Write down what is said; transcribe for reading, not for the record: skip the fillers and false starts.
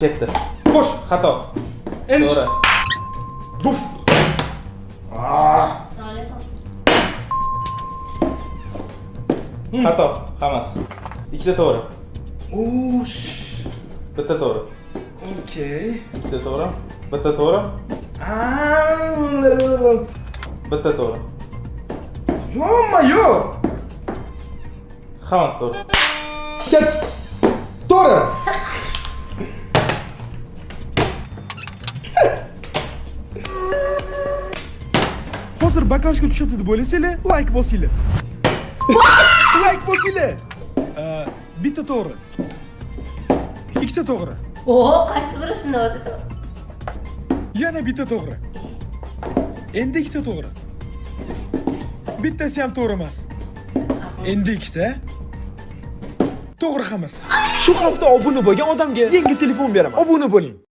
Ketdi. Qo'sh. Xato. Endi. To'g'ri. Duf. Xato. Hammasi. Ikkita to'g'ri. Ush. Bitta to'g'ri. Okey. Bitta to'g'ri. Bitta to'g'ri. Bitta to'g'ri. Yo. Hammasi to'g'ri. Ket. To'g'ri. Hozir baklajga tushadi deb o'ylasanglar, like bosinglar. Like bosinglar. Bitta to'g'ri. Ikkita to'g'ri. Oo, qaysi biri shunday o'tdi? Yana bitta to'g'ri. Endi ikkita to'g'ri. Bittasi ham to'g'ri emas. Endi ikkita. To'g'ri hammasi. Shu hafta obuna bo'lgan odamga yangi telefon beraman. Obuna bo'ling.